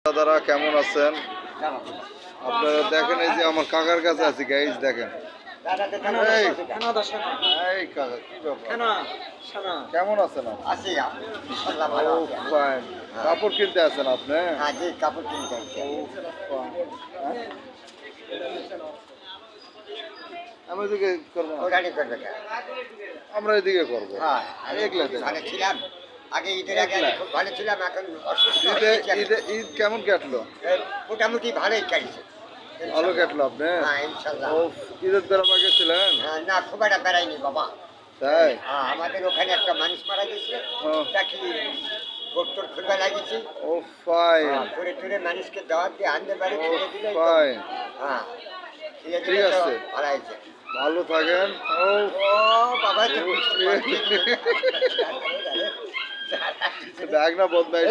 দাদারা কেমন আছেন? আপনারা দেখেন, এই যে আমার কাকার কাছে আছি গাইজ, দেখেন। এই কাকা, কি ব্যাপার? কেমন আছেন? কাপড় কিনতে আছেন আপনি? কাপড় কিনতে আমি এদিকে করবো, আমরা এদিকে করবো। ছিলাম আগে, ঈদের আগে খুব ভালো ছিলাম, এখন ঈদ কেমন কাটলো? মোটামুটি ভালোই কাটছে। ভালো কাটলো আপনি? হ্যাঁ, ইনশাল্লাহ। ঈদের বেড়া গেছিলেন? না, খুব একটা বেড়াইনি বাবা। তাই? আমাদের ওখানে একটা মানুষ মারা গেছে, তাকে গোট্টর খুলবা লাগিয়েছি। ও ফাইন। ঘুরে টুরে মানুষকে দাওয়াত দিয়ে আনতে পারে, ছেড়ে দিলে। ফাইন, হ্যাঁ, ঠিক আছে, ভালো হয়েছে। ভালো থাকেন। ও বাবা, ব্যাগ না বদমাইশ।